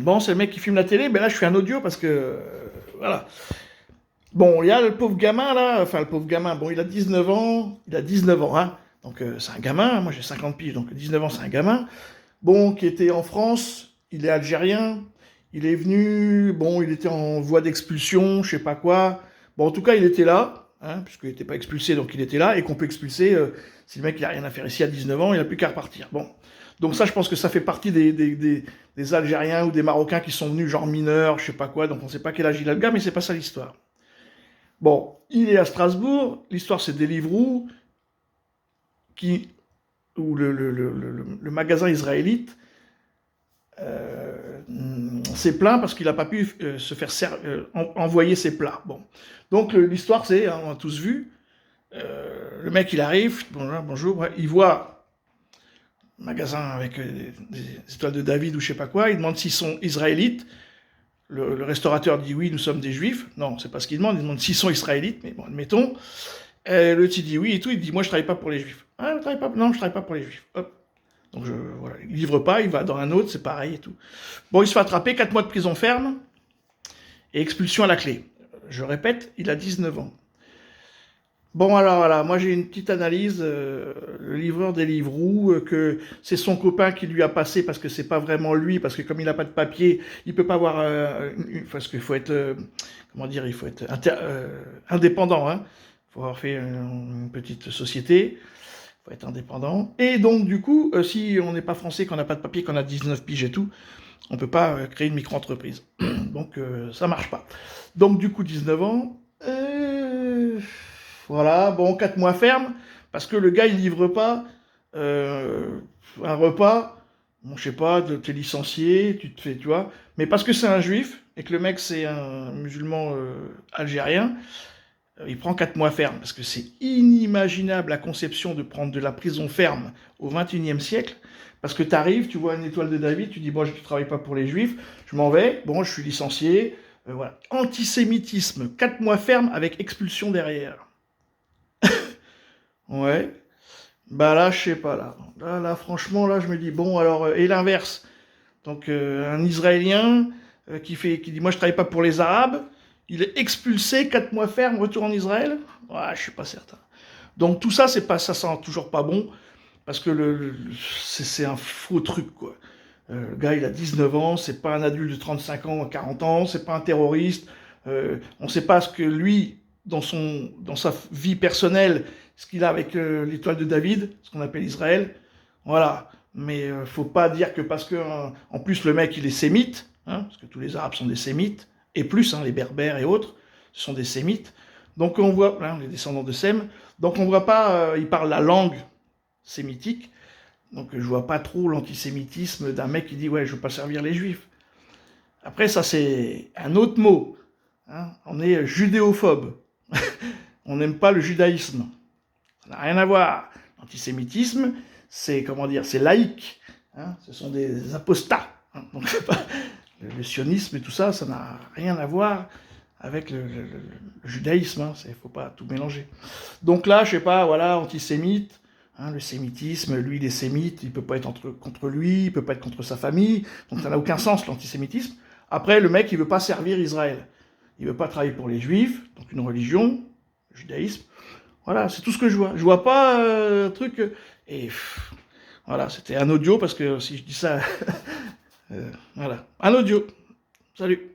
Bon, c'est le mec qui filme la télé, mais là je fais un audio parce que... voilà. Bon, il y a le pauvre gamin là, enfin le pauvre gamin, bon il a 19 ans, hein. Donc c'est un gamin, moi j'ai 50 piges, donc 19 ans c'est un gamin. Bon, qui était en France, il est algérien, il est venu, bon il était en voie d'expulsion, je sais pas quoi. Bon en tout cas il était là, hein, puisqu'il n'était pas expulsé, donc il était là, et qu'on peut expulser, si le mec il a rien à faire ici à 19 ans, il n'a plus qu'à repartir. Bon. Donc ça je pense que ça fait partie des Algériens ou des Marocains qui sont venus genre mineurs, je sais pas quoi, donc on sait pas quel âge il a le gars, mais c'est pas ça l'histoire. Bon, il est à Strasbourg, l'histoire c'est Deliveroo, qui, où le magasin israélite s'est plaint parce qu'il n'a pas pu se faire envoyer ses plats. Bon. Donc l'histoire c'est, hein, on a tous vu, le mec il arrive, bonjour, ouais, il voit un magasin avec des étoiles de David ou je sais pas quoi, il demande s'ils sont israélites, le restaurateur dit oui, nous sommes des juifs. Non, c'est pas ce qu'il demande, il demande s'ils sont israélites, mais bon, admettons. Et le type dit oui et tout, il dit moi je travaille pas pour les juifs. Ah, non, je travaille pas pour les juifs. Hop. Donc voilà, il livre pas, il va dans un autre, c'est pareil et tout. Bon, il se fait attraper, 4 mois de prison ferme et expulsion à la clé. Je répète, il a 19 ans. Bon, alors voilà, moi j'ai une petite analyse, le livreur Deliveroo, que c'est son copain qui lui a passé parce que c'est pas vraiment lui, parce que comme il n'a pas de papier, il peut pas avoir, parce qu'il faut être, comment dire, il faut être indépendant, hein. Il faut avoir fait une petite société, il faut être indépendant. Et donc du coup, si on n'est pas français, qu'on n'a pas de papier, qu'on a 19 piges et tout, on peut pas créer une micro-entreprise. Donc ça marche pas. Donc du coup, 19 ans. Voilà, bon, 4 mois ferme, parce que le gars, il livre pas un repas, bon, je sais pas, t'es licencié, tu te fais, tu vois, mais parce que c'est un juif, et que le mec, c'est un musulman algérien, il prend 4 mois ferme, parce que c'est inimaginable la conception de prendre de la prison ferme au XXIe siècle, parce que t'arrives, tu vois une étoile de David, tu dis, bon, je ne travaille pas pour les juifs, je m'en vais, bon, je suis licencié, voilà. Antisémitisme, 4 mois ferme avec expulsion derrière. Ouais. Bah là, je sais pas, là. Là, franchement, là, je me dis, bon, alors, et l'inverse. Donc, un Israélien qui dit, moi, je travaille pas pour les Arabes, il est expulsé, 4 mois ferme, retour en Israël. Ouais, je suis pas certain. Donc, tout ça, c'est pas, ça sent toujours pas bon, parce que c'est un faux truc, quoi. Le gars, il a 19 ans, c'est pas un adulte de 35 ans, 40 ans, c'est pas un terroriste. On sait pas ce que lui, dans sa vie personnelle, ce qu'il a avec l'étoile de David, ce qu'on appelle Israël. Voilà. Mais faut pas dire que parce que, en plus, le mec, il est sémite, hein, parce que tous les Arabes sont des sémites, et plus, hein, les Berbères et autres, sont des sémites. Donc on voit, hein, les descendants de Sem, donc on voit pas, il parle la langue sémitique, donc je vois pas trop l'antisémitisme d'un mec qui dit ouais, je veux pas servir les juifs. Après, ça c'est un autre mot. Hein. On est judéophobe. On n'aime pas le judaïsme. Ça n'a rien à voir. L'antisémitisme, c'est comment dire, c'est laïque. Hein. Ce sont des apostats. Hein. Donc le sionisme et tout ça, ça n'a rien à voir avec le judaïsme. Hein. Il ne faut pas tout mélanger. Donc là, je sais pas, voilà, antisémite. Hein, le sémitisme, lui il est sémite, il peut pas être contre lui, il peut pas être contre sa famille, donc ça n'a aucun sens l'antisémitisme. Après, le mec il veut pas servir Israël, il veut pas travailler pour les juifs, donc une religion, le judaïsme. Voilà, c'est tout ce que je vois. Je vois pas un truc. Et voilà, c'était un audio parce que si je dis ça, voilà, un audio. Salut.